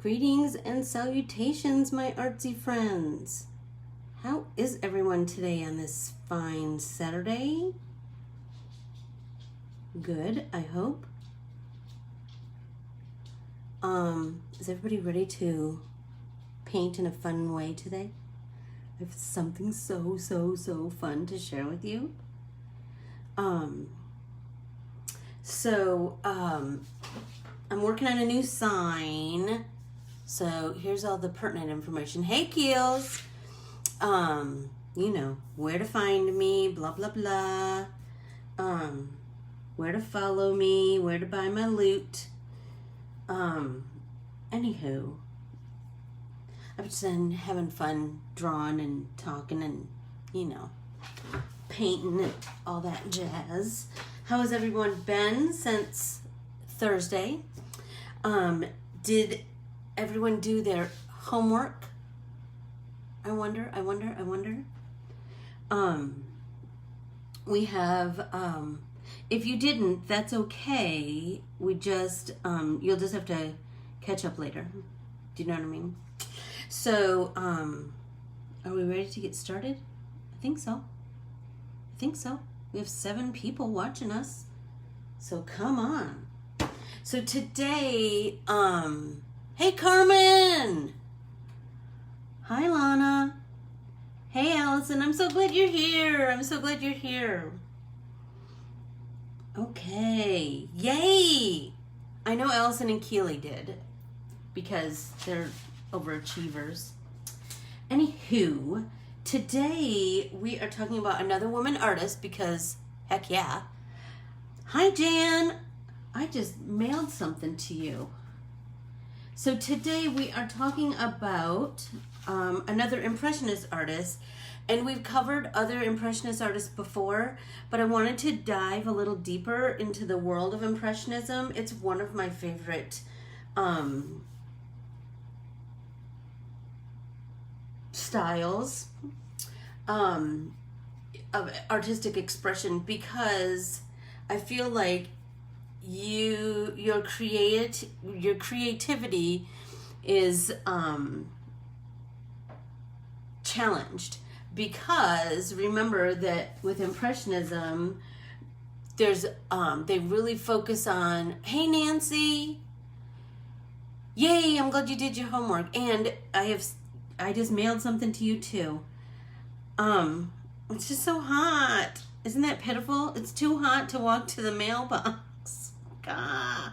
Greetings and salutations, my artsy friends. How is everyone today on this fine Saturday? Good, I hope. Is everybody ready to paint in a fun way today? I have something so fun to share with you. I'm working on a new sign. So here's all the pertinent information. Hey, Keels. You know, where to find me, blah, blah, blah. Where to follow me, where to buy my loot. Anywho, I've just been having fun drawing and talking and, you know, painting and all that jazz. How has everyone been since Thursday? Did everyone do their homework? I wonder. We have, if you didn't, that's okay. We just, you'll just have to catch up later. Do you know what I mean? So, are we ready to get started? I think so. We have 7 people watching us. So come on. So today, hey Carmen! Hi Lana! Hey Allison, I'm so glad you're here. Okay, yay! I know Allison and Keely did, because they're overachievers. Anywho, today we are talking about another woman artist because, heck yeah. Hi Jan! I just mailed something to you. So today we are talking about another impressionist artist, and we've covered other impressionist artists before, but I wanted to dive a little deeper into the world of impressionism. It's one of my favorite styles of artistic expression, because I feel like your creativity is challenged, because remember that with impressionism there's they really focus on, hey Nancy, yay, I'm glad you did your homework, and I just mailed something to you too. It's just so hot. Isn't that pitiful? It's too hot to walk to the mailbox. God.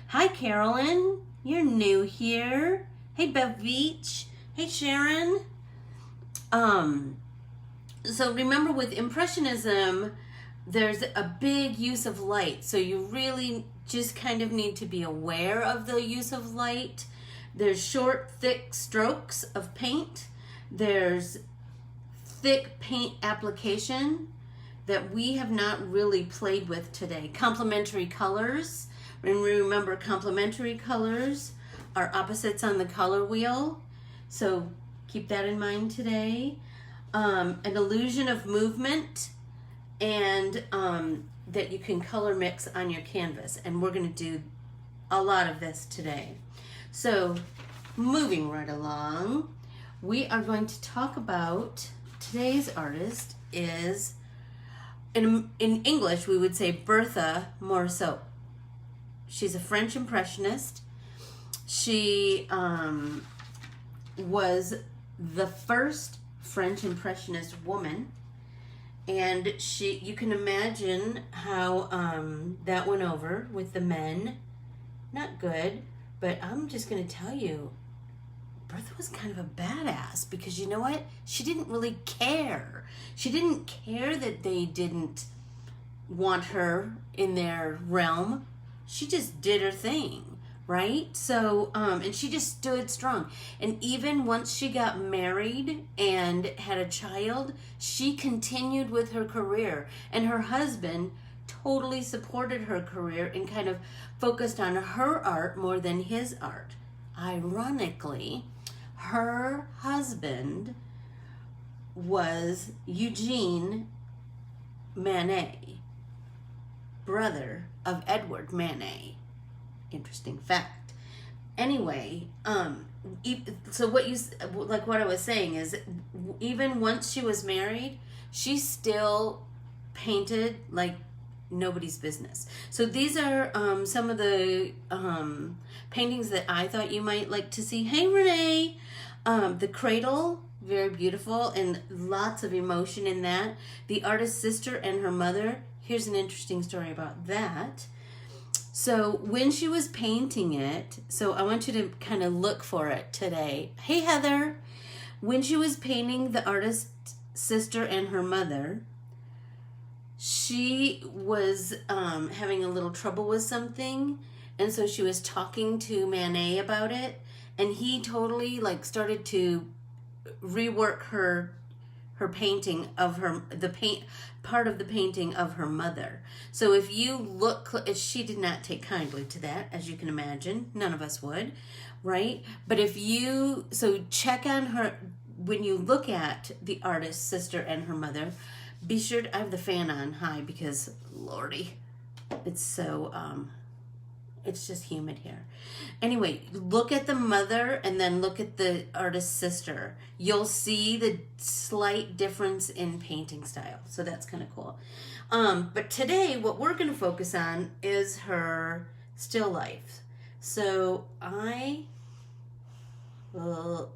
Hi, Carolyn. You're new here. Hey, Bev Beach. Hey, Sharon. So remember, with Impressionism, there's a big use of light. So you really just kind of need to be aware of the use of light. There's short, thick strokes of paint. There's thick paint application that we have not really played with today. Complementary colors. And remember, complementary colors are opposites on the color wheel. So keep that in mind today. An illusion of movement, and that you can color mix on your canvas. And we're going to do a lot of this today. So moving right along, we are going to talk about today's artist is, in English, we would say BERTHE MORISOT. She's a French impressionist. She was the first French impressionist woman, and you can imagine how that went over with the men. Not good, but I'm just going to tell you, Bertha was kind of a badass, because you know what? She didn't really care. She didn't care that they didn't want her in their realm. She just did her thing, right? So, and she just stood strong. And even once she got married and had a child, she continued with her career. And her husband totally supported her career and kind of focused on her art more than his art. Ironically, her husband was Eugene Manet, brother of Edward Manet. Interesting fact. Anyway, so what you, like what I was saying is, even once she was married, she still painted like nobody's business. So these are some of the paintings that I thought you might like to see. Hey, Renee! The Cradle, very beautiful, and lots of emotion in that. The artist's sister and her mother. Here's an interesting story about that. So when she was painting it, so I want you to kind of look for it today. Hey, Heather! When she was painting the artist's sister and her mother, she was having a little trouble with something, and so she was talking to Manet about it, and he totally like started to rework her painting of part of the painting of her mother. So if you look, she did not take kindly to that, as you can imagine. None of us would, right? But so check on her when you look at the artist's sister and her mother. Be sure I have the fan on high because Lordy, it's so it's just humid here. Anyway, look at the mother and then look at the artist's sister. You'll see the slight difference in painting style. So that's kind of cool. But today, what we're going to focus on is her still life. So I will,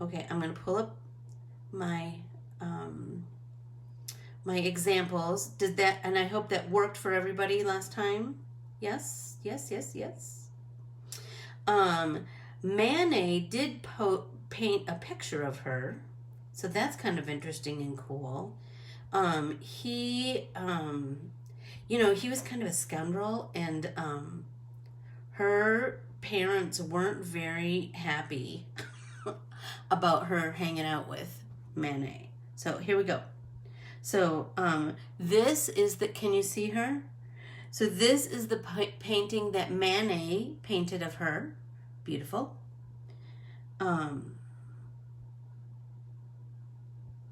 okay, I'm going to pull up my my examples. Did that, and I hope that worked for everybody last time. Yes, yes, yes, yes. Manet did paint a picture of her, so that's kind of interesting and cool. He was kind of a scoundrel, and her parents weren't very happy about her hanging out with Manet. So here we go. So this is can you see her? So this is the painting that Manet painted of her. Beautiful.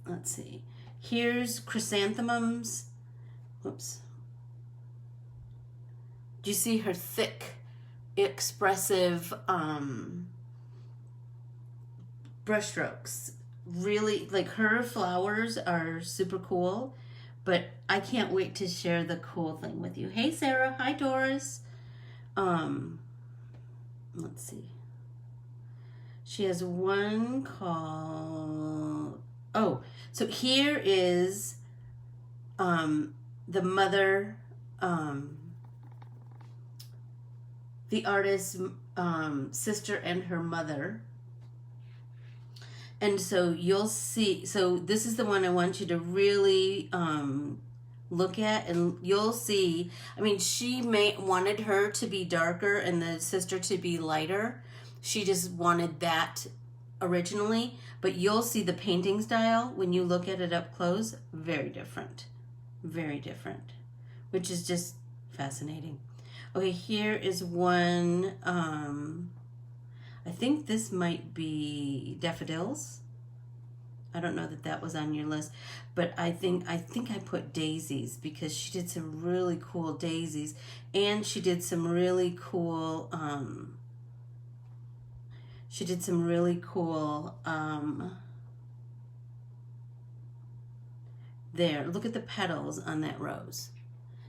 Let's see. Here's chrysanthemums. Whoops. Do you see her thick, expressive brushstrokes? Really, like her flowers are super cool. But I can't wait to share the cool thing with you. Hey, Sarah. Hi, Doris. Let's see. She has one called... Oh, so here is the mother, the artist's sister and her mother. And so you'll see, so this is the one I want you to really look at, and you'll see, I mean, she wanted her to be darker and the sister to be lighter. She just wanted that originally, but you'll see the painting style when you look at it up close, very different, which is just fascinating. Okay, here is one, I think this might be daffodils. I don't know that was on your list, but I think I put daisies because she did some really cool daisies, and she did some really cool there, look at the petals on that rose.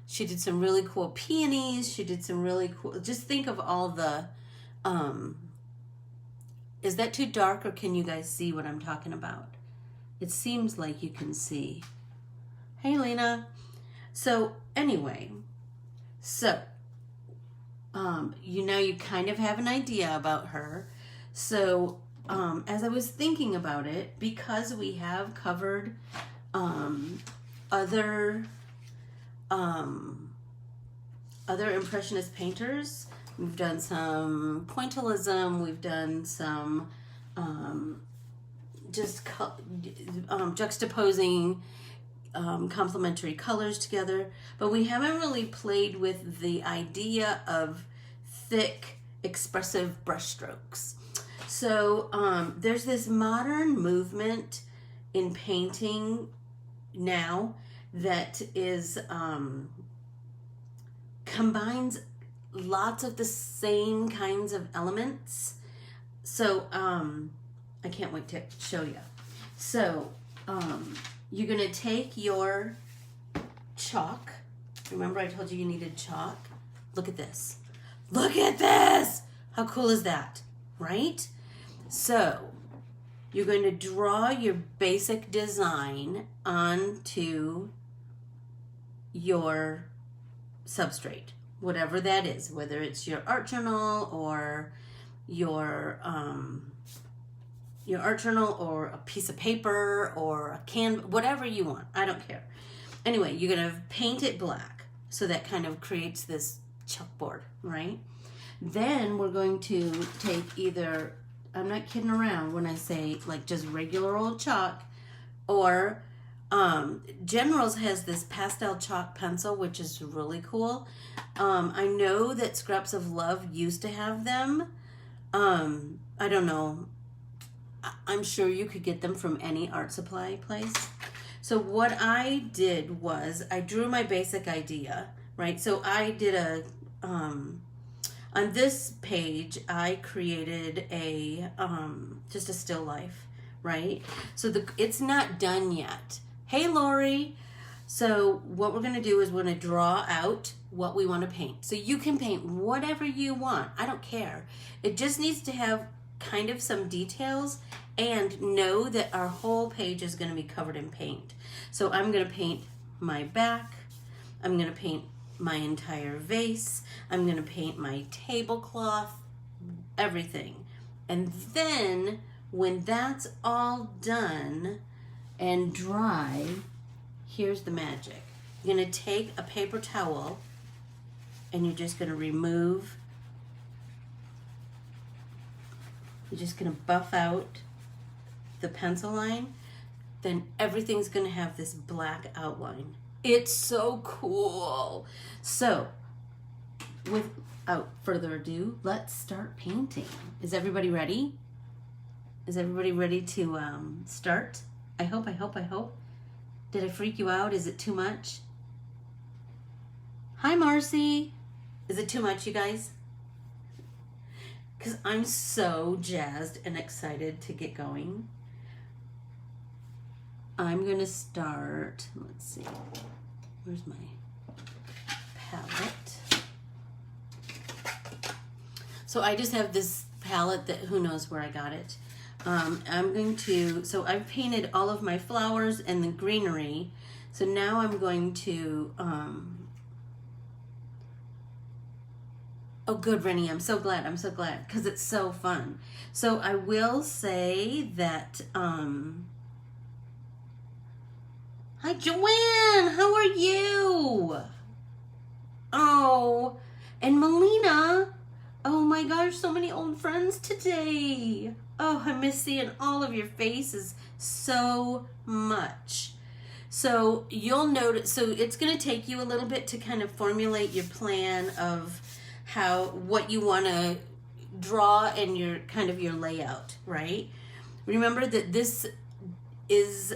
She did some really cool peonies. She did some really cool, just think of all the is that too dark, or can you guys see what I'm talking about? It seems like you can see. Hey, Lena. So anyway, you kind of have an idea about her. So as I was thinking about it, because we have covered other Impressionist painters, we've done some pointillism, we've done some juxtaposing complementary colors together, but we haven't really played with the idea of thick, expressive brushstrokes. So there's this modern movement in painting now that is combines lots of the same kinds of elements. So I can't wait to show you. So you're going to take your chalk. Remember I told you you needed chalk? Look at this. Look at this! How cool is that, right? So you're going to draw your basic design onto your substrate, whatever that is, whether it's your art journal or your art journal or a piece of paper or a can, whatever you want. I don't care. Anyway, you're going to paint it black. So that kind of creates this chalkboard, right? Then we're going to take either, I'm not kidding around when I say like just regular old chalk, or Generals has this pastel chalk pencil, which is really cool. I know that Scraps of Love used to have them. I don't know. I'm sure you could get them from any art supply place. So what I did was I drew my basic idea, right? So I did a, on this page, I created a, just a still life, right? So it's not done yet. Hey, Lori. So what we're going to do is we're going to draw out what we want to paint. So you can paint whatever you want. I don't care. It just needs to have kind of some details and know that our whole page is going to be covered in paint. So I'm going to paint my back. I'm going to paint my entire vase. I'm going to paint my tablecloth, everything. And then when that's all done and dry, here's the magic. You're going to take a paper towel and you're just going to remove, you're just going to buff out the pencil line. Then everything's going to have this black outline. It's so cool. So without further ado, let's start painting. Is everybody ready? Is everybody ready to start? I hope. Did I freak you out? Is it too much? Hi, Marcy. Is it too much, you guys? Because I'm so jazzed and excited to get going. I'm going to start, let's see, where's my palette? So I just have this palette that who knows where I got it. I'm going to, so I've painted all of my flowers and the greenery. So now I'm going to, oh good, Rennie, I'm so glad, because it's so fun. So I will say that, hi, Joanne, how are you? Oh, and Melina, oh my gosh, so many old friends today. Oh, I miss seeing all of your faces so much. So you'll notice, so it's going to take you a little bit to kind of formulate your plan of what you want to draw and your kind of your layout, right? Remember that this is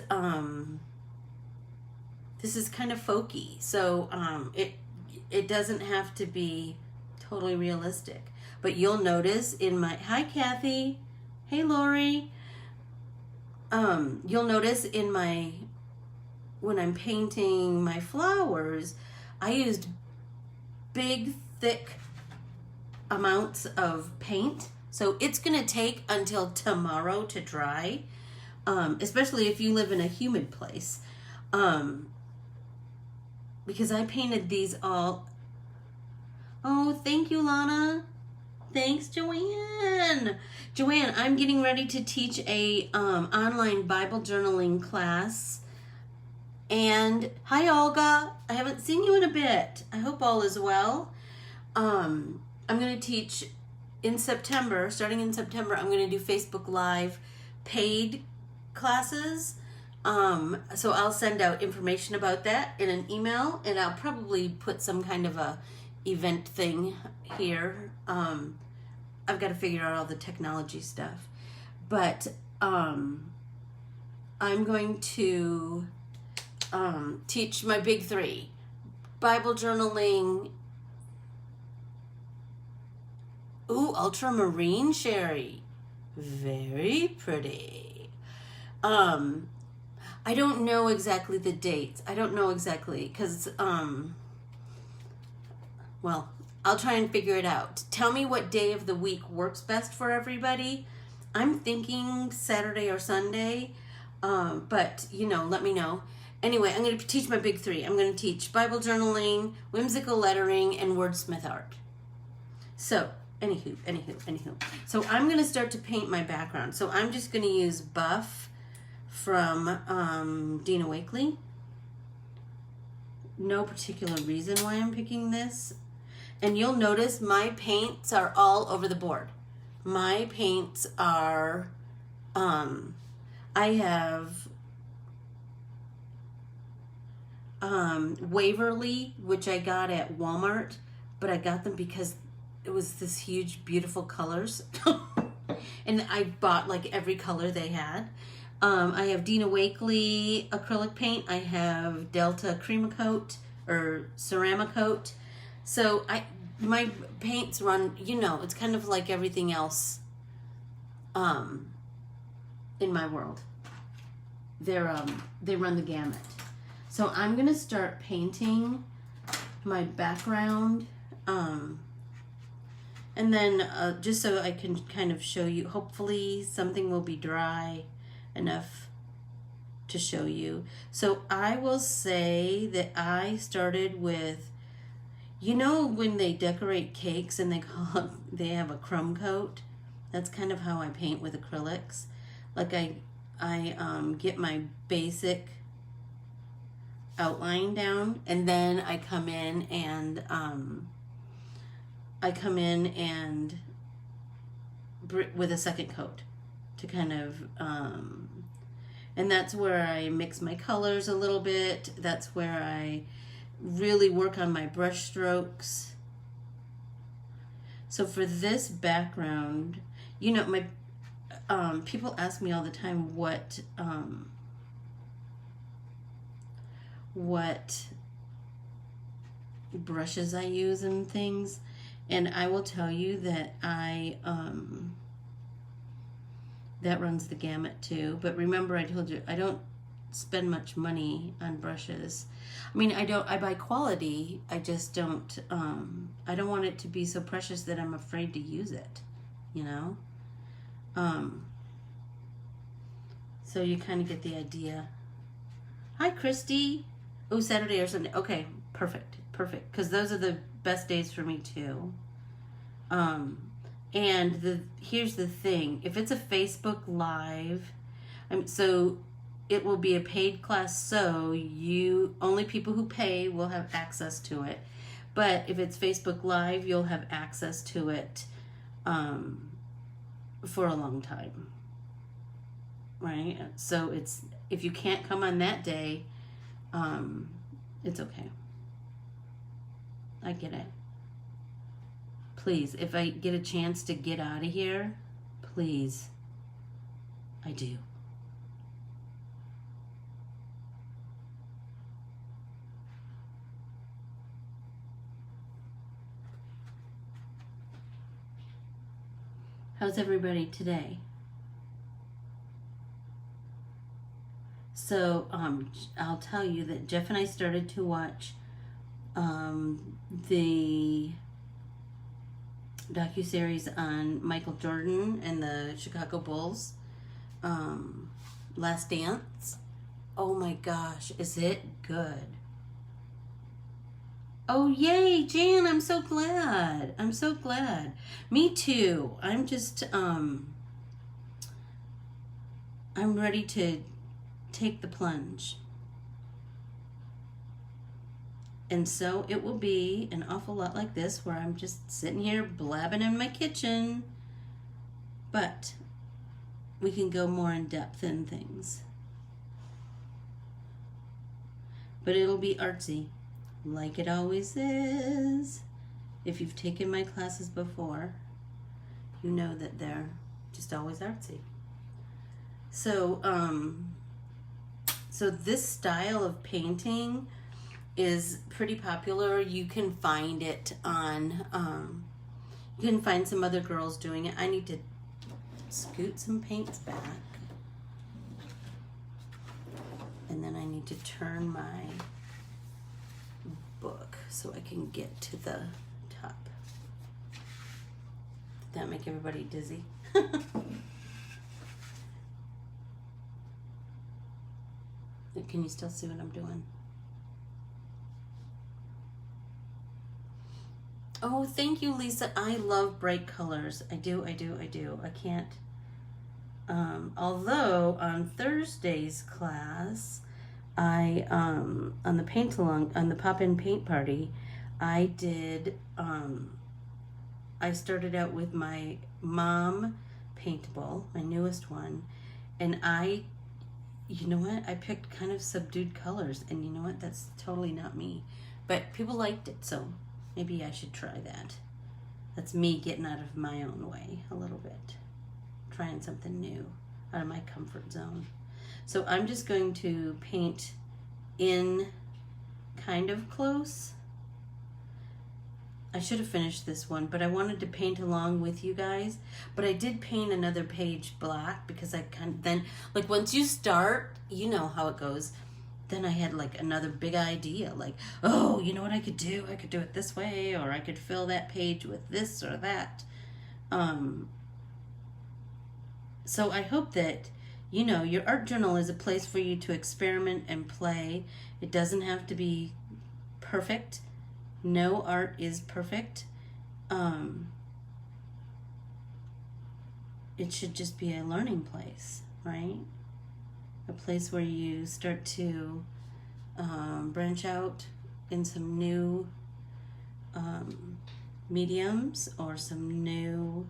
kind of folky, so it doesn't have to be totally realistic. But you'll notice in my, hi Kathy, hey Lori, you'll notice in my, when I'm painting my flowers, I used big thick amounts of paint, so it's gonna take until tomorrow to dry, especially if you live in a humid place. Because I painted these all. Oh, thank you, Lana. Thanks, Joanne. Joanne, I'm getting ready to teach a online Bible journaling class. And hi, Olga. I haven't seen you in a bit. I hope all is well. I'm going to teach in September, starting in September, I'm going to do Facebook Live paid classes. So I'll send out information about that in an email, and I'll probably put some kind of a event thing here. I've got to figure out all the technology stuff, but I'm going to teach my big three: Bible journaling, Ooh, ultramarine sherry. Very pretty. I don't know exactly the dates. I don't know exactly because, well, I'll try and figure it out. Tell me what day of the week works best for everybody. I'm thinking Saturday or Sunday, but, you know, let me know. Anyway, I'm going to teach my big three. I'm going to teach Bible journaling, whimsical lettering, and wordsmith art. So, anywho. So I'm going to start to paint my background. So I'm just going to use Buff from Dina Wakley. No particular reason why I'm picking this. And you'll notice my paints are all over the board. My paints are, I have Waverly, which I got at Walmart, but I got them because it was this huge, beautiful colors. And I bought like every color they had. I have Dina Wakley acrylic paint. I have Delta Cremacoat or Ceramicoat. So my paints run, you know, it's kind of like everything else in my world. They run the gamut. So I'm going to start painting my background. And then just so I can kind of show you, hopefully something will be dry enough to show you. So I will say that I started with, you know, when they decorate cakes and they have a crumb coat. That's kind of how I paint with acrylics. Like I get my basic outline down, and then I come in and with a second coat to kind of and that's where I mix my colors a little bit. That's where I really work on my brush strokes. So for this background, you know, my people ask me all the time what brushes I use and things, and I will tell you that that runs the gamut too. But remember, I told you I don't spend much money on brushes. I mean, I buy quality. I just don't I don't want it to be so precious that I'm afraid to use it, you know. So you kind of get the idea. Hi, Christy. Oh, Saturday or Sunday. Okay, perfect, because those are the best days for me too. And here's the thing: if it's a Facebook Live, so it will be a paid class, so only people who pay will have access to it. But if it's Facebook Live, you'll have access to it for a long time, right? So if you can't come on that day, it's okay. I get it. Please, if I get a chance to get out of here, please, I do. How's everybody today? So I'll tell you that Jeff and I started to watch the docuseries on Michael Jordan and the Chicago Bulls, Last Dance. Oh my gosh, is it good? Oh yay, Jan, I'm so glad. I'm so glad. Me too. I'm just I'm ready to take the plunge. And so it will be an awful lot like this, where I'm just sitting here blabbing in my kitchen. But we can go more in depth in things. But it'll be artsy, like it always is. If you've taken my classes before, you know that they're just always artsy. So, so this style of painting is pretty popular. You can find it on You can find some other girls doing it. I need to scoot some paints back. And then I need to turn my book so I can get to the top. Did that make everybody dizzy? Can you still see what I'm doing? Oh, thank you, Lisa. I love bright colors. I do. I can't. Although on Thursday's class, I on the paint along on the pop-in paint party, I did. I started out with my mom paintable, my newest one, and you know what? I picked kind of subdued colors, and you know what? That's totally not me, but people liked it, so maybe I should try that. That's me getting out of my own way a little bit. Trying something new out of my comfort zone. So I'm just going to paint in kind of close. I should have finished this one, but I wanted to paint along with you guys. But I did paint another page black because I then, like, once you start, you know how it goes. Then I had like another big idea, like, oh, you know what I could do? I could do it this way, or I could fill that page with this or that. So I hope that, you know, your art journal is a place for you to experiment and play. It doesn't have to be perfect. No art is perfect. It should just be a learning place, right? A place where you start to branch out in some new mediums or some new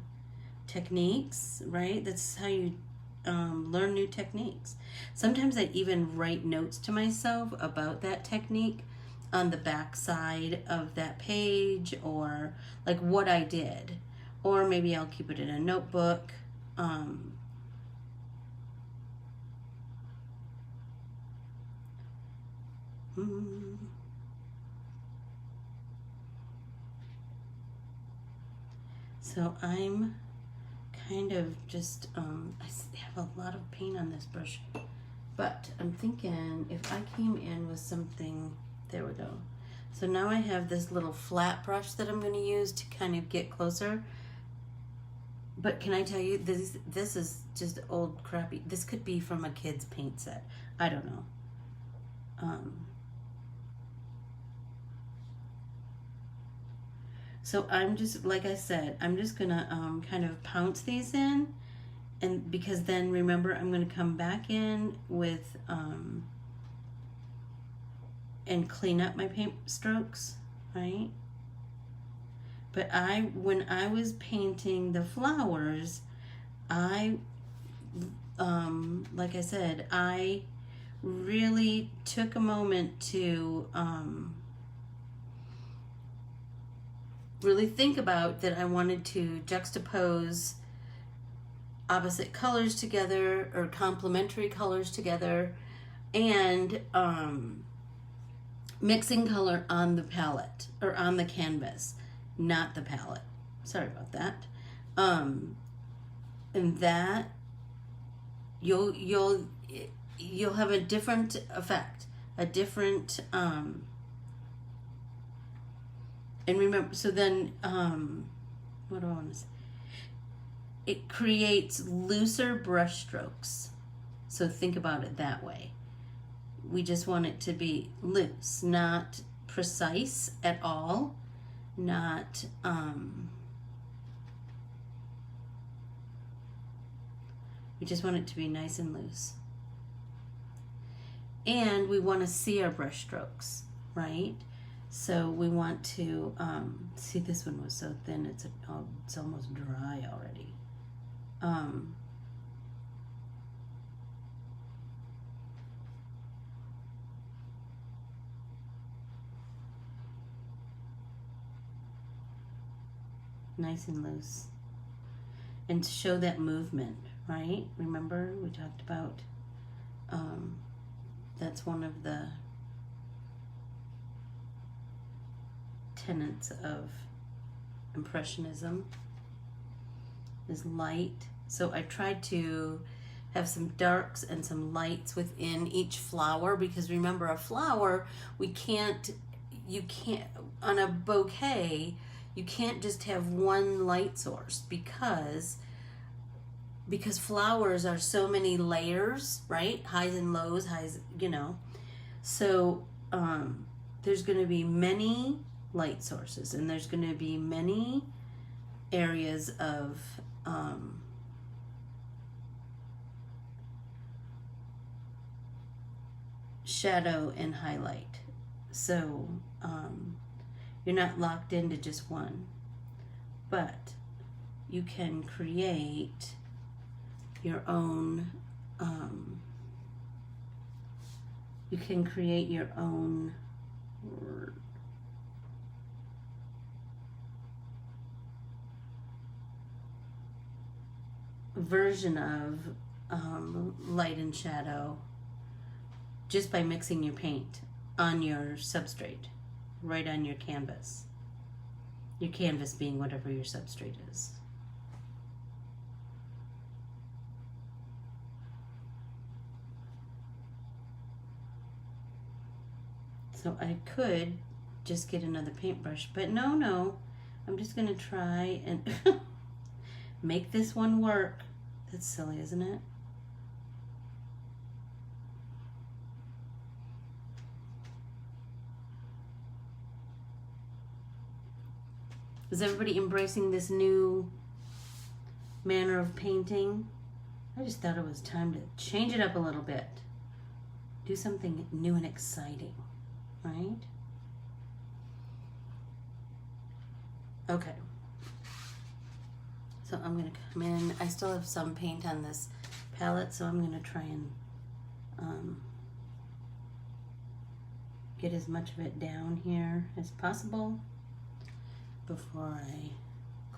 techniques, right? That's how you learn new techniques. Sometimes I even write notes to myself about that technique on the back side of that page, or like what I did, or maybe I'll keep it in a notebook. So I'm kind of just, I have a lot of paint on this brush, but I'm thinking if I came in with something, there we go. So now I have this little flat brush that I'm going to use to kind of get closer. But can I tell you, this is just old crappy. This could be from a kid's paint set. I don't know. So I'm just, like I said, I'm just gonna kind of pounce these in, and because then remember I'm gonna come back in with and clean up my paint strokes, right? But when I was painting the flowers, like I said, I really took a moment to really think about that I wanted to juxtapose opposite colors together, or complementary colors together, and mixing color on the palette, or on the canvas, not the palette. Sorry about that. And that you'll have a different effect, a different and remember, so then what do I want to say? It creates looser brush strokes. So think about it that way. We just want it to be loose, not precise at all, not we just want it to be nice and loose. And we want to see our brush strokes, right? So we want to see, this one was so thin, it's almost dry already. Nice and loose. And to show that movement, right? Remember we talked about that's one of the tenets of Impressionism is light. So I tried to have some darks and some lights within each flower, because remember, a flower, you can't, on a bouquet, you can't just have one light source, because flowers are so many layers, right? Highs and lows, So there's going to be many light sources, and there's going to be many areas of shadow and highlight. So you're not locked into just one, but you can create your own version of light and shadow just by mixing your paint on your substrate, right on your canvas. Your canvas being whatever your substrate is. So I could just get another paintbrush, but no, I'm just gonna try and make this one work. That's silly, isn't it? Is everybody embracing this new manner of painting? I just thought it was time to change it up a little bit. Do something new and exciting, right? Okay. So I'm gonna come in. I still have some paint on this palette, so I'm gonna try and get as much of it down here as possible before I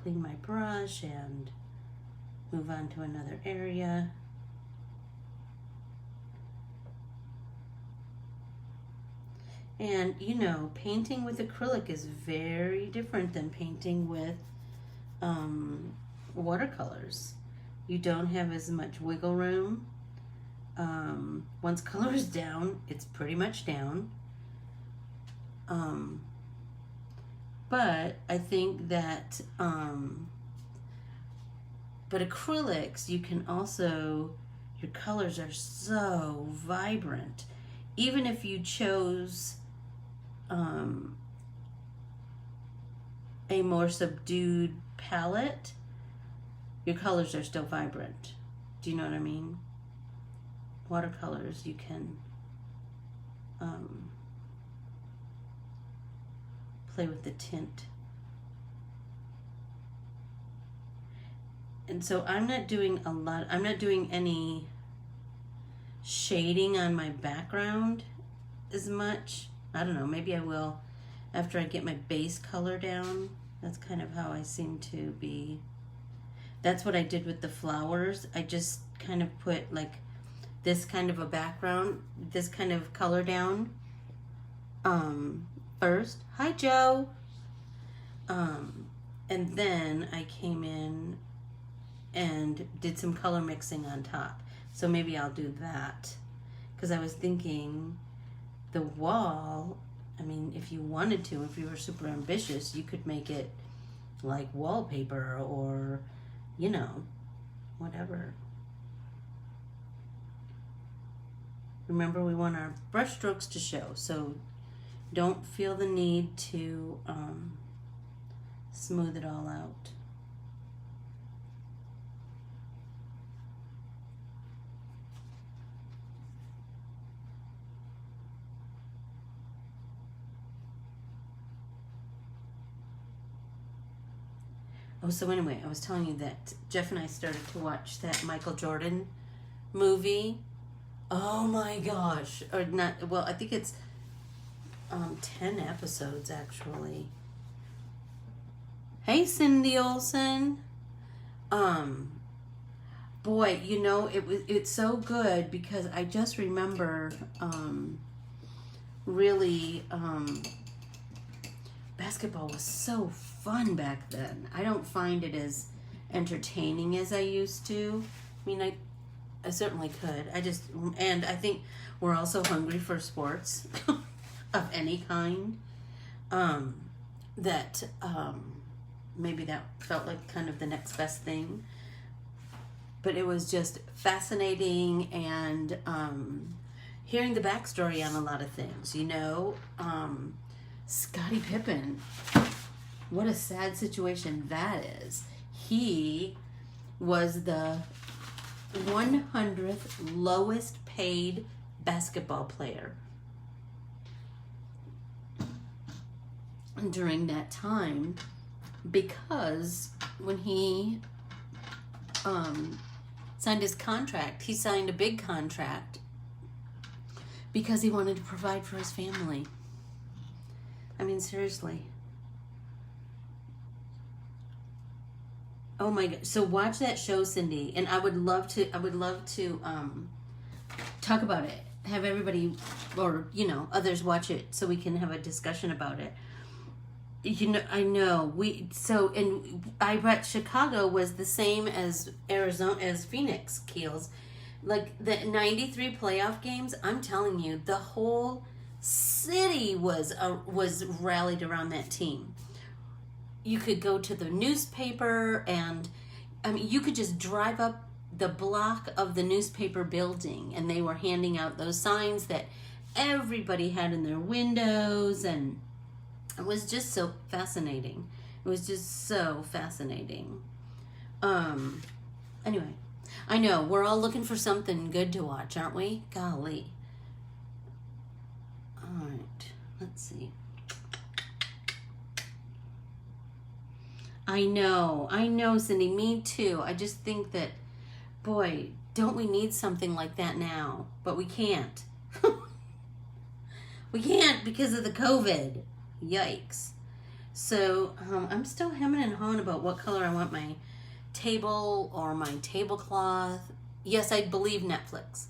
clean my brush and move on to another area. And you know, painting with acrylic is very different than painting with watercolors. You don't have as much wiggle room. Once color is down, it's pretty much down. But I think that, but acrylics, you can also, your colors are so vibrant. Even if you chose a more subdued palette, your colors are still vibrant. Do you know what I mean? Watercolors, you can play with the tint. And so I'm not doing any shading on my background as much. I don't know, maybe I will after I get my base color down. That's kind of how I seem to be. That's what I did with the flowers. I just kind of put like this kind of a background, this kind of color down first. Hi, Joe. And then I came in and did some color mixing on top. So maybe I'll do that. Because I was thinking the wall, I mean, if you wanted to, if you were super ambitious, you could make it like wallpaper or, you know, whatever. Remember, we want our brush strokes to show, so don't feel the need to smooth it all out. Oh, so anyway, I was telling you that Jeff and I started to watch that Michael Jordan movie. Oh my gosh. Or not, well, I think it's 10 episodes actually. Hey, Cindy Olsen. Boy, you know, it's so good because I just remember really basketball was so fun back then. I don't find it as entertaining as I used to. I mean, I certainly could. And I think we're also hungry for sports of any kind. Maybe that felt like kind of the next best thing. But it was just fascinating, and hearing the backstory on a lot of things, you know. Scottie Pippen, what a sad situation that is. He was the 100th lowest paid basketball player during that time, because when he signed his contract, he signed a big contract because he wanted to provide for his family. I mean, seriously. Oh my God. So watch that show, Cindy, and I would love to talk about it. Have everybody, or, you know, others watch it so we can have a discussion about it. You know, I know I bet Chicago was the same as Arizona, as Phoenix, Keels. Like the 93 playoff games, I'm telling you, the whole city was rallied around that team. You could go to the newspaper, and I mean, you could just drive up the block of the newspaper building, and they were handing out those signs that everybody had in their windows, and it was just so fascinating. It was just so fascinating. Anyway, I know we're all looking for something good to watch, aren't we? Golly. All right, let's see. I know, Cindy, me too. I just think that, boy, don't we need something like that now? But we can't. We can't because of the COVID. Yikes. So I'm still hemming and hawing about what color I want my table or my tablecloth. Yes, I believe Netflix.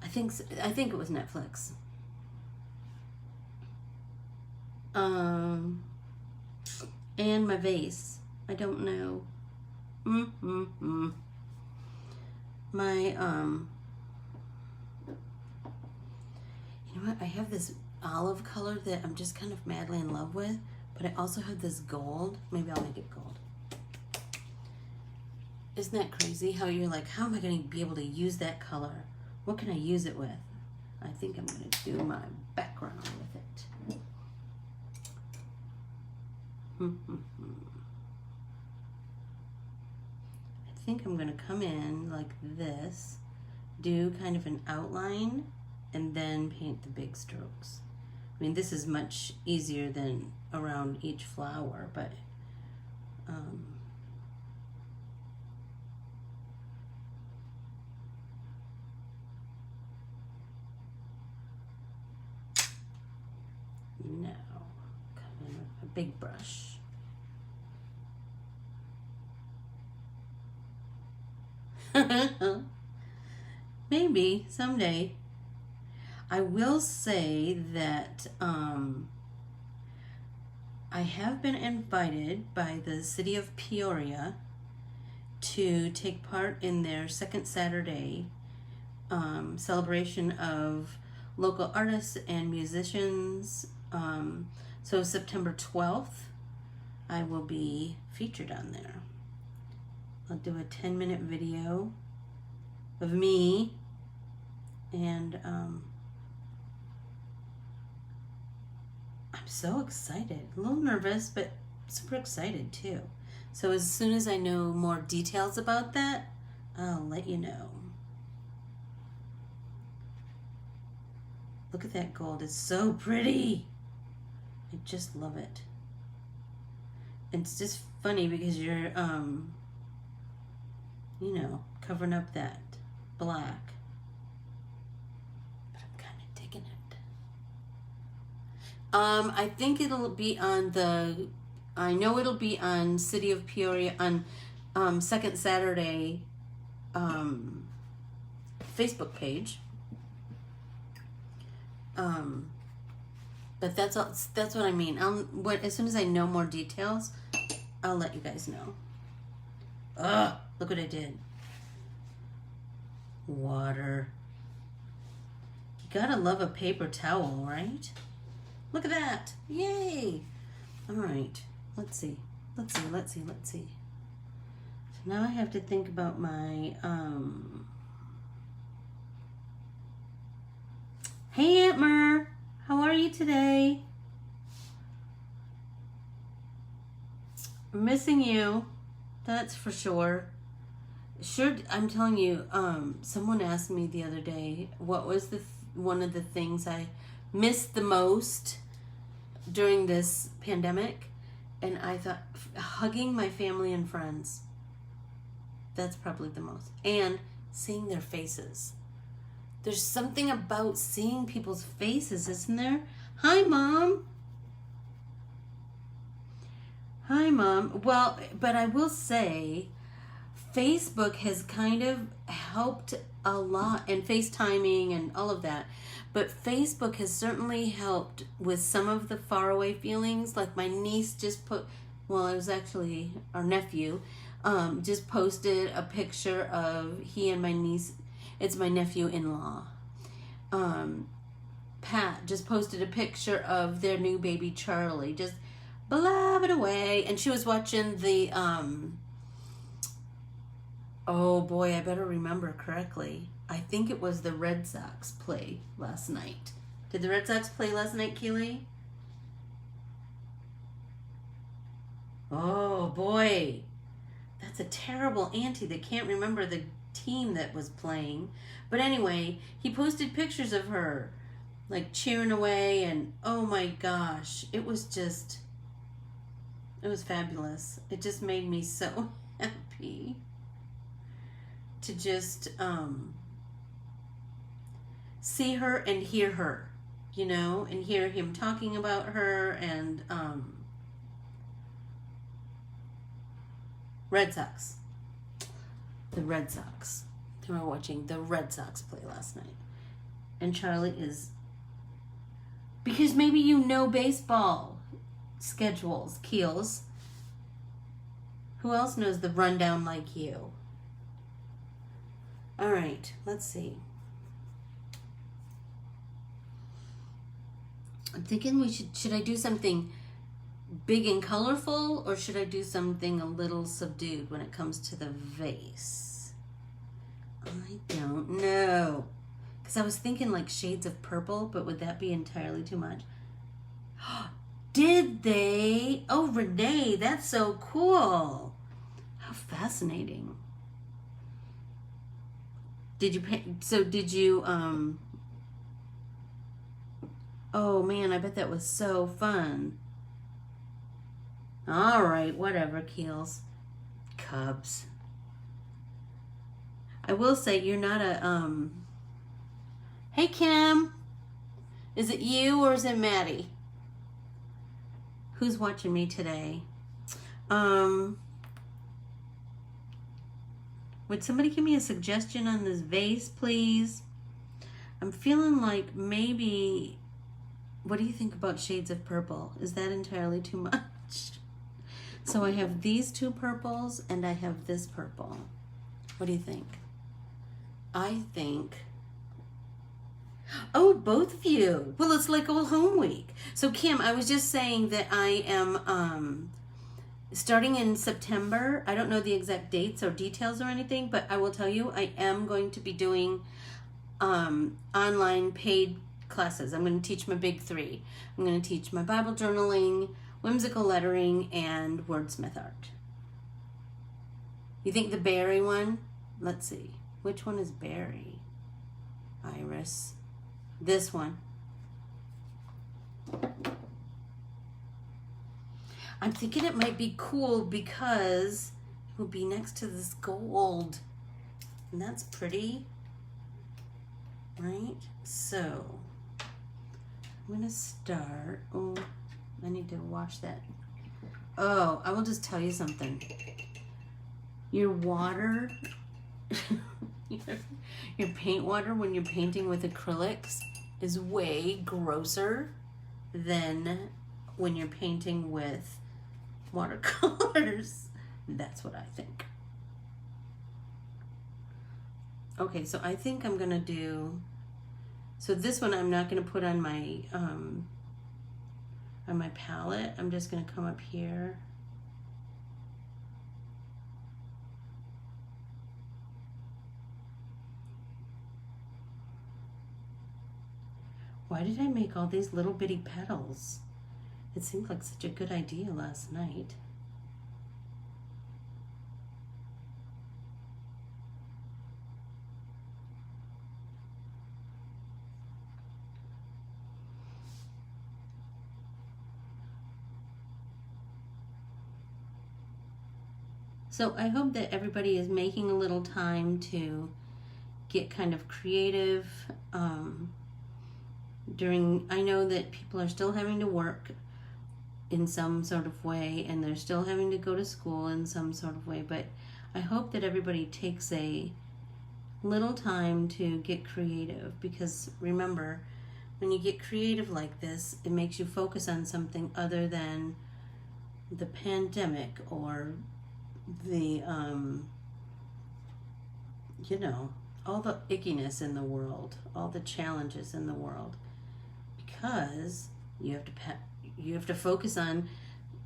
I think it was Netflix. And my vase. I don't know. My you know what? I have this olive color that I'm just kind of madly in love with, but I also have this gold. Maybe I'll make it gold. Isn't that crazy how you're like, how am I going to be able to use that color? What can I use it with? I think I'm going to do my background with it. I think I'm going to come in like this, do kind of an outline, and then paint the big strokes. I mean, this is much easier than around each flower, but now come in with a big brush. Maybe someday. I will say that I have been invited by the city of Peoria to take part in their second Saturday celebration of local artists and musicians. So September 12th, I will be featured on there. I'll do a 10-minute video of me, and I'm so excited. A little nervous, but super excited too. So as soon as I know more details about that, I'll let you know. Look at that gold. It's so pretty. I just love it. It's just funny because you're, you know, covering up that black. But I'm kind of digging it. I think it'll be on I know it'll be on City of Peoria on Second Saturday Facebook page. But that's what I mean. As soon as I know more details, I'll let you guys know. Ugh, look what I did. Water. You gotta love a paper towel, right? Look at that. Yay. All right. Let's see. So now I have to think about my, Hey, Aunt Mer. How are you today? I'm missing you. That's for sure. Sure, I'm telling you, someone asked me the other day, what was one of the things I missed the most during this pandemic? And I thought, hugging my family and friends. That's probably the most. And seeing their faces. There's something about seeing people's faces, isn't there? Hi, Mom. Hi, Mom. Well, but I will say, Facebook has kind of helped a lot, and FaceTiming and all of that. But Facebook has certainly helped with some of the faraway feelings. Like my niece just it was actually our nephew, just posted a picture of he and my niece. It's my nephew-in-law. Pat just posted a picture of their new baby Charlie, just blabbing away. And she was watching the, oh boy, I better remember correctly. I think it was the Red Sox play last night. Did the Red Sox play last night, Keely? Oh boy, that's a terrible auntie that can't remember the team that was playing. But anyway, he posted pictures of her like cheering away, and oh my gosh, it was fabulous. It just made me so happy to just see her and hear her, and hear him talking about her. And Red Sox. The Red Sox. They were watching the Red Sox play last night. And Charlie is... Because maybe you know baseball schedules, Keels. Who else knows the rundown like you? All right, let's see. I'm thinking should I do something big and colorful, or should I do something a little subdued when it comes to the vase? I don't know. Because I was thinking like shades of purple, but would that be entirely too much? Did they? Oh, Renee, that's so cool. How fascinating. Did you paint? So did you, oh man, I bet that was so fun. All right, whatever, Keels. Cubs. I will say you're not a, hey, Kim. Is it you or is it Maddie? Who's watching me today? Would somebody give me a suggestion on this vase, please? I'm feeling like maybe, what do you think about shades of purple? Is that entirely too much? So I have these two purples and I have this purple. What do you think? I think, oh, both of you. Well, it's like old home week. So Kim, I was just saying that I am starting in September. I don't know the exact dates or details or anything, but I will tell you I am going to be doing online paid classes. I'm going to teach my big three. I'm going to teach my Bible journaling, whimsical lettering, and wordsmith art. You think the berry one? Let's see. Which one is berry? Iris. This one. I'm thinking it might be cool because it will be next to this gold. And that's pretty. Right? So, I'm going to start. Oh, I need to wash that. Oh, I will just tell you something. Your water, your paint water when you're painting with acrylics is way grosser than when you're painting with watercolors. That's what I think. Okay, so I think I'm gonna do, so this one I'm not gonna put on my palette. I'm just gonna come up here. Why did I make all these little bitty petals? It seemed like such a good idea last night. So I hope that everybody is making a little time to get kind of creative I know that people are still having to work in some sort of way, and they're still having to go to school in some sort of way, but I hope that everybody takes a little time to get creative, because remember, when you get creative like this, it makes you focus on something other than the pandemic or the you know, all the ickiness in the world, all the challenges in the world, because you have to focus on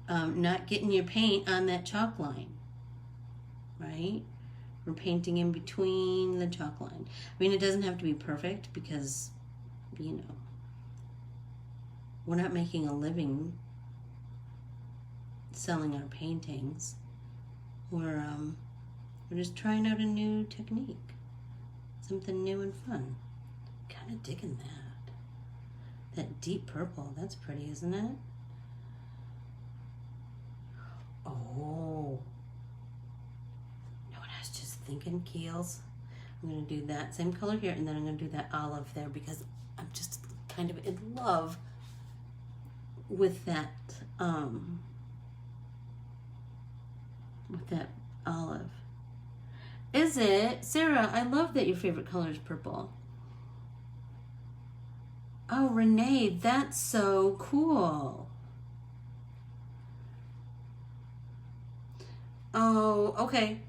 not getting your paint on that chalk line, right? We're painting in between the chalk line. I mean, it doesn't have to be perfect, because, you know, we're not making a living selling our paintings. We're just trying out a new technique, something new and fun. Kind of digging that. That deep purple, that's pretty, isn't it? Oh. You know what I was just thinking, Keels? I'm going to do that same color here, and then I'm going to do that olive there, because I'm just kind of in love with that olive. Is it? Sarah, I love that your favorite color is purple. Oh, Renee, that's so cool. Oh, okay.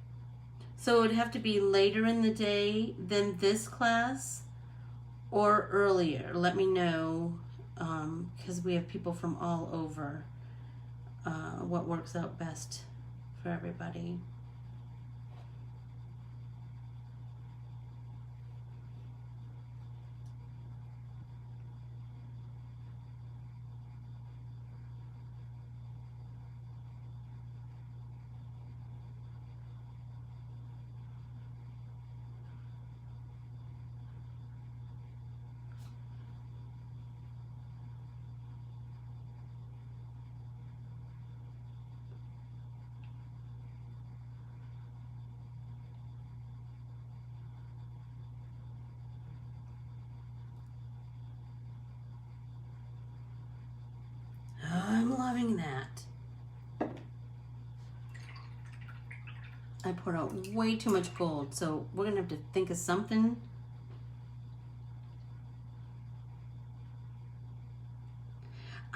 So it would have to be later in the day than this class, or earlier. Let me know, because we have people from all over, what works out best for everybody. I'm loving that. I poured out way too much gold, so we're gonna have to think of something.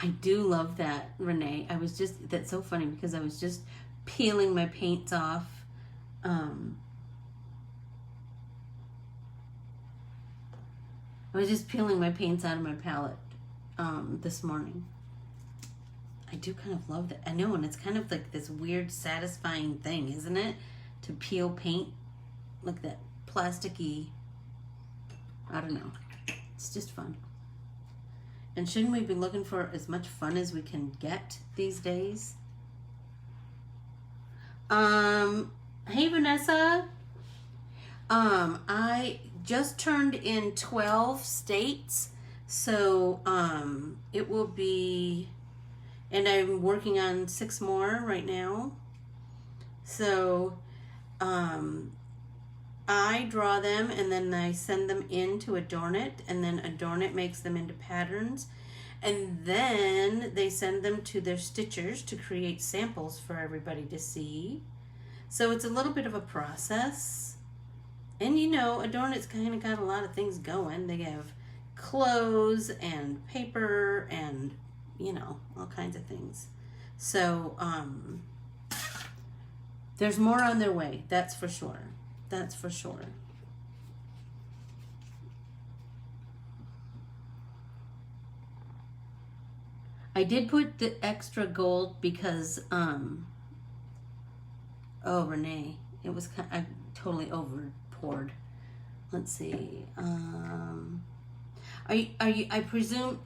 I do love that, Renee. That's so funny, because I was just peeling my paints off. I was just peeling my paints out of my palette this morning. I do kind of love that. I know, and it's kind of like this weird, satisfying thing, isn't it? To peel paint, like that plasticky, I don't know. It's just fun. And shouldn't we be looking for as much fun as we can get these days? Hey, Vanessa. I just turned in 12 states, so it will be, and I'm working on 6 more right now. So I draw them, and then I send them in to Adorn It, and then Adorn It makes them into patterns, and then they send them to their stitchers to create samples for everybody to see. So it's a little bit of a process. And you know, Adorn It's kind of got a lot of things going. They have clothes and paper and you know, all kinds of things. So, there's more on their way. That's for sure. That's for sure. I did put the extra gold because, oh, Renee, it was I totally over poured. Let's see. Are you, I presume,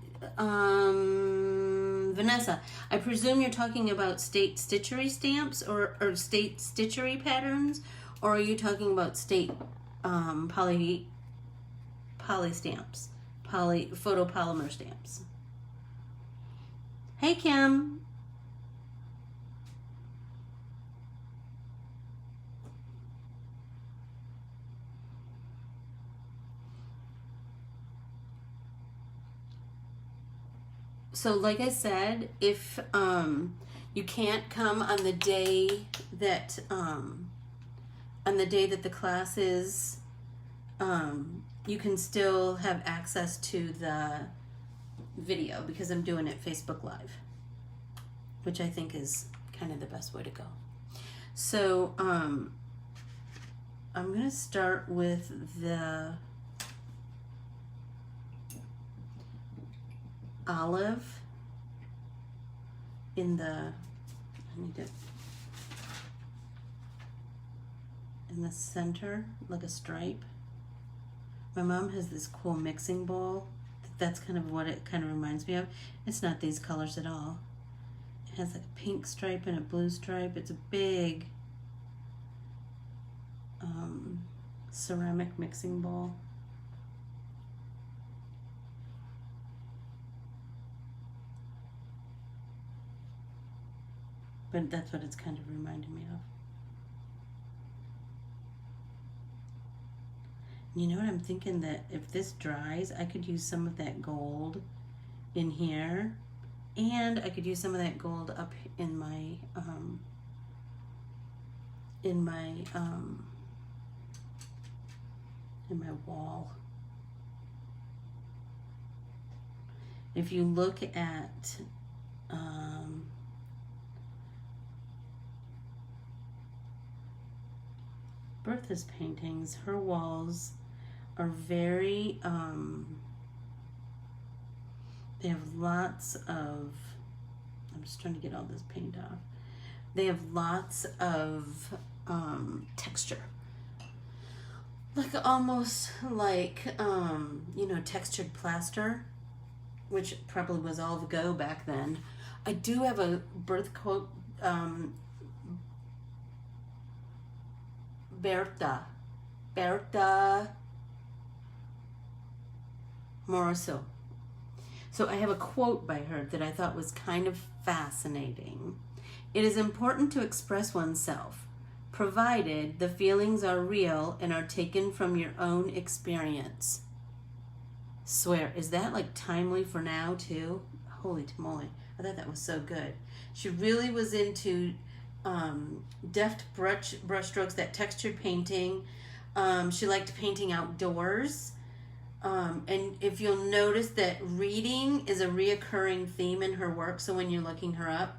Vanessa, I presume you're talking about state stitchery stamps or state stitchery patterns, or are you talking about state poly stamps, photopolymer stamps? Hey, Kim. So like I said, if you can't come on the day that the class is, you can still have access to the video because I'm doing it Facebook Live, which I think is kind of the best way to go. So I'm gonna start with the olive in the in the center, like a stripe. My mom has this cool mixing bowl. That's kind of what it kind of reminds me of. It's not these colors at all. It has like a pink stripe and a blue stripe. It's a big ceramic mixing bowl. But that's what it's kind of reminding me of. You know what I'm thinking, that if this dries, I could use some of that gold in here, and I could use some of that gold up in my wall. If you look at Bertha's paintings, her walls are very, they have lots of, I'm just trying to get all this paint off. They have lots of texture. Like almost like, you know, textured plaster, which probably was all the go back then. I do have a birth quote, Berthe Morisot. So I have a quote by her that I thought was kind of fascinating. It is important to express oneself, provided the feelings are real and are taken from your own experience. Swear, is that like timely for now too? Holy tamale, I thought that was so good. She really was into deft brush strokes, that textured painting. She liked painting outdoors. And if you'll notice that reading is a reoccurring theme in her work, so when you're looking her up,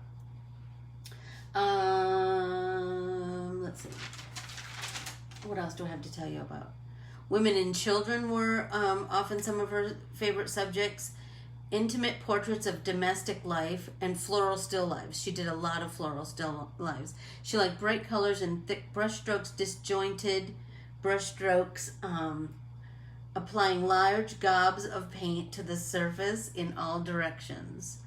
let's see. What else do I have to tell you about? Women and children were often some of her favorite subjects. Intimate portraits of domestic life and floral still lifes. She did a lot of floral still lives. She liked bright colors and thick brush strokes, disjointed brush strokes, applying large gobs of paint to the surface in all directions.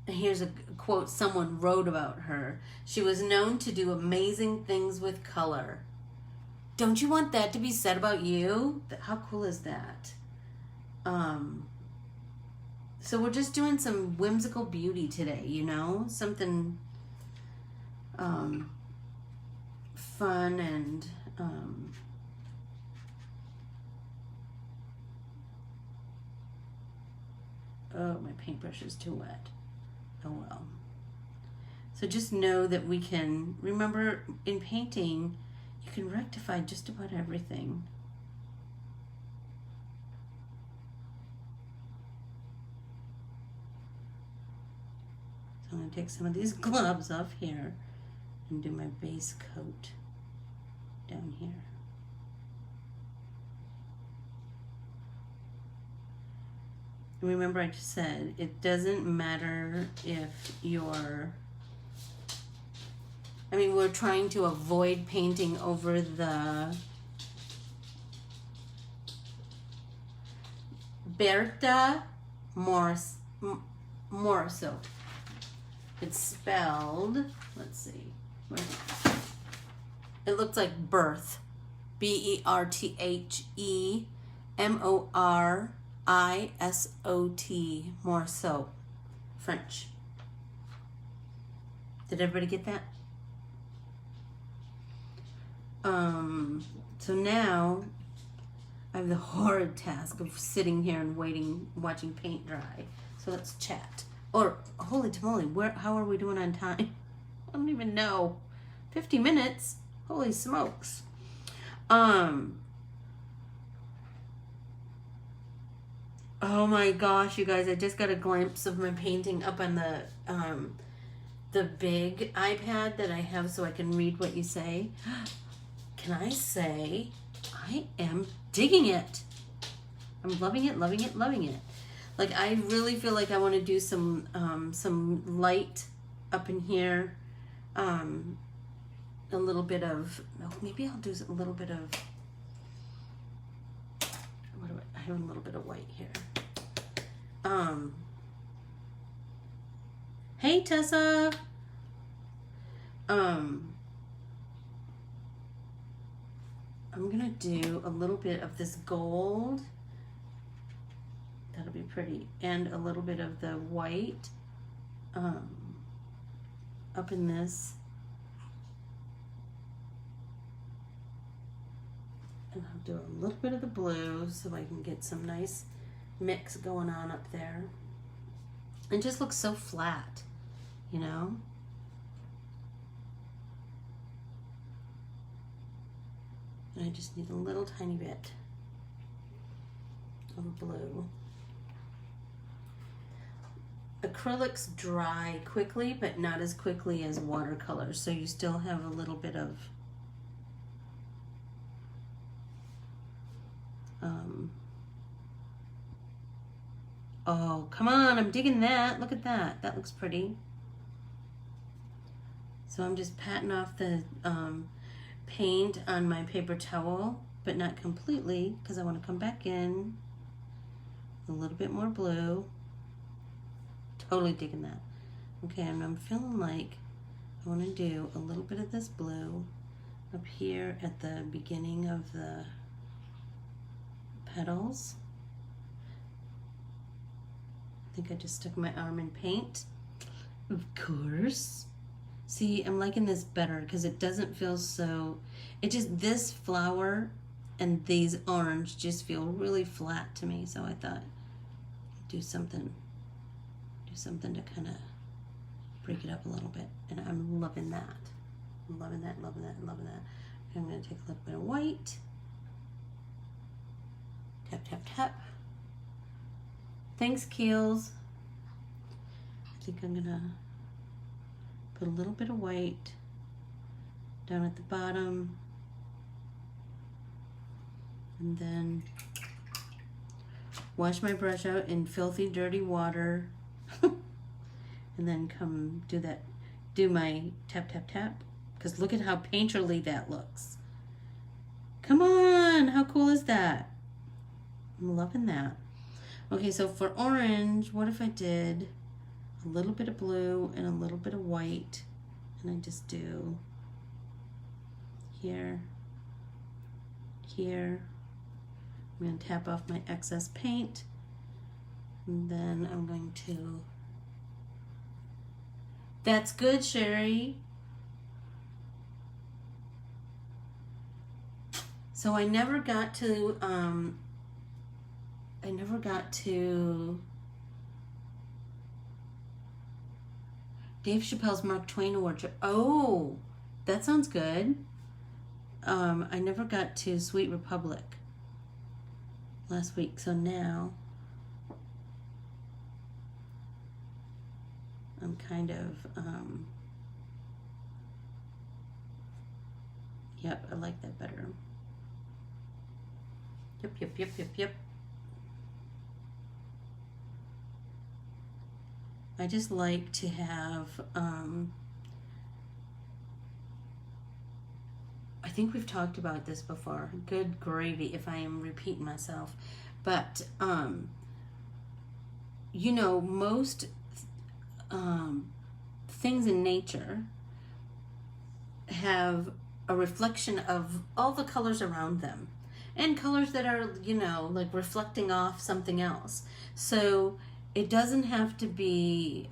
Here's a quote someone wrote about her. She was known to do amazing things with color. Don't you want that to be said about you? How cool is that? So we're just doing some whimsical beauty today, you know? Something fun and oh, my paintbrush is too wet. Oh well. So just know that we can, remember in painting, you can rectify just about everything. So I'm going to take some of these gloves off here and do my base coat down here. Remember I just said it doesn't matter if you're, I mean, we're trying to avoid painting over the BERTHE Morisot. It's spelled, let's see, it looks like birth, BERTHE MORISOT, Morisot, French. Did everybody get that? So now I have the horrid task of sitting here and waiting, watching paint dry. So let's chat. Or, holy tamale, how are we doing on time? I don't even know. 50 minutes? Holy smokes. Oh my gosh, you guys, I just got a glimpse of my painting up on the big iPad that I have so I can read what you say. Can I say I am digging it? I'm loving it, loving it, loving it. Like, I really feel like I want to do some light up in here. A little bit of, maybe I'll do a little bit of, I have a little bit of white here. Hey Tessa. I'm gonna do a little bit of this gold. That'll be pretty. And a little bit of the white up in this. And I'll do a little bit of the blue so I can get some nice mix going on up there. It just looks so flat, you know? And I just need a little tiny bit of blue. Acrylics dry quickly, but not as quickly as watercolors, so you still have a little bit of oh, come on, I'm digging that. Look at that. That looks pretty. So I'm just patting off the paint on my paper towel, but not completely, because I want to come back in a little bit more blue. Totally digging that. Okay, and I'm feeling like I want to do a little bit of this blue up here at the beginning of the petals. I think I just stuck my arm in paint. Of course. See, I'm liking this better because it doesn't feel so, it just, this flower and these orange just feel really flat to me. So I thought, do something to kind of break it up a little bit. And I'm loving that. I'm loving that, loving that, loving that. Okay, I'm going to take a little bit of white. Tap, tap, tap. Thanks, Keels. I think I'm gonna put a little bit of white down at the bottom, and then wash my brush out in filthy, dirty water, and then come do my tap, tap, tap, because look at how painterly that looks. Come on, how cool is that? I'm loving that. Okay, so for orange, what if I did a little bit of blue and a little bit of white, and I just do here, here. I'm going to tap off my excess paint, and then I'm going to, that's good, Sherry. So I never got to Dave Chappelle's Mark Twain Award. Oh, that sounds good. I never got to Sweet Republic last week, so now I'm kind of, yep, I like that better. Yep. I just like to have, I think we've talked about this before. Good gravy if I am repeating myself. But, you know, most things in nature have a reflection of all the colors around them. And colors that are, you know, like reflecting off something else. So it doesn't have to be,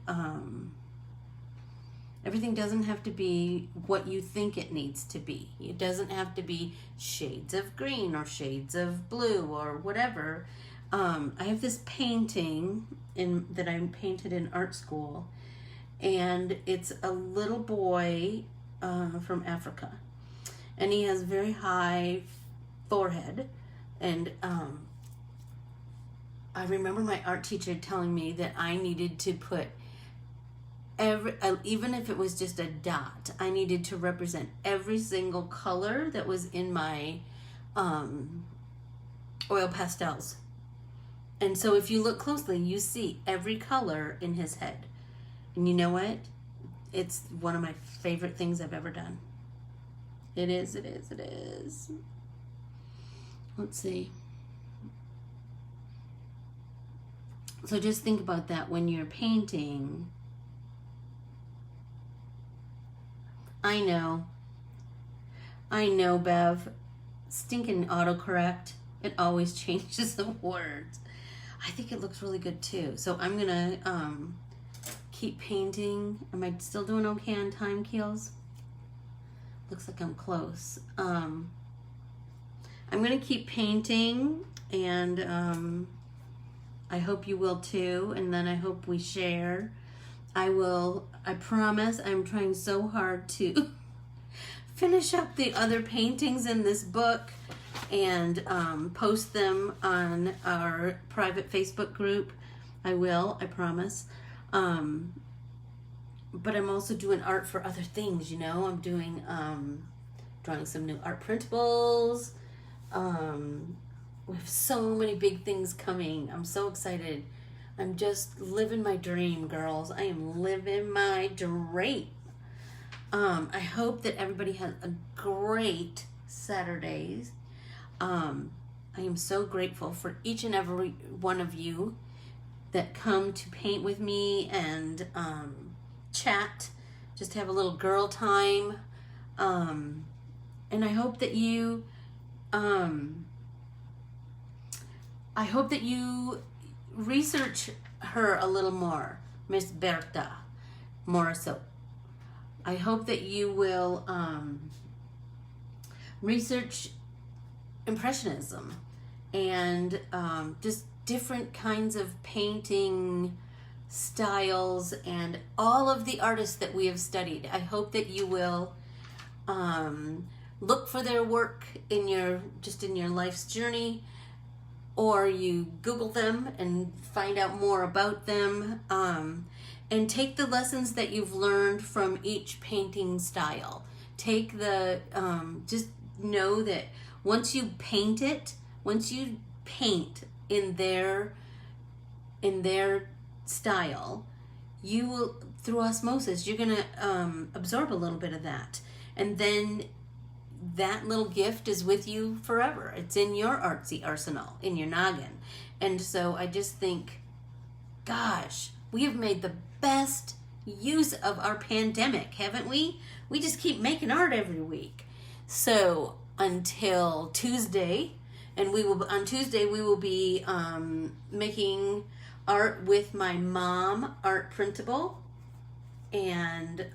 everything doesn't have to be what you think it needs to be. It doesn't have to be shades of green or shades of blue or whatever. I have this painting that I painted in art school, and it's a little boy from Africa. And he has very high forehead, and I remember my art teacher telling me that I needed to put even if it was just a dot, I needed to represent every single color that was in my oil pastels. And so if you look closely, you see every color in his head. And you know what? It's one of my favorite things I've ever done. It is. Let's see. So just think about that when you're painting. I know, Bev. Stinking autocorrect. It always changes the words. I think it looks really good too. So I'm gonna keep painting. Am I still doing okay on time, Keels? Looks like I'm close. I'm gonna keep painting, and I hope you will too, and then I hope we share. I promise I'm trying so hard to finish up the other paintings in this book and post them on our private Facebook group. I promise. But I'm also doing art for other things, you know. I'm doing, drawing some new art printables. We have so many big things coming. I'm so excited. I'm just living my dream, girls. I am living my dream. I hope that everybody has a great Saturdays. I am so grateful for each and every one of you that come to paint with me and chat, just have a little girl time. And I hope that you research her a little more, Miss BERTHE Morisot. I hope that you will research impressionism and just different kinds of painting styles and all of the artists that we have studied. I hope that you will look for their work in your life's journey, or you Google them and find out more about them, and take the lessons that you've learned from each painting style. Take the, just know that once you paint in their style, you will, through osmosis, you're gonna absorb a little bit of that. And then that little gift is with you forever. It's in your artsy arsenal, in your noggin. And so I just think, gosh, we have made the best use of our pandemic, haven't we? We just keep making art every week. So until Tuesday, and on Tuesday we will be making art with my mom art printable, and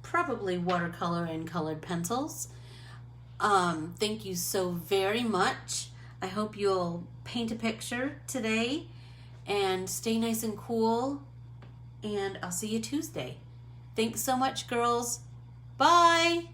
probably watercolor and colored pencils. Thank you so very much. I hope you'll paint a picture today and stay nice and cool, and I'll see you Tuesday. Thanks so much, girls. Bye.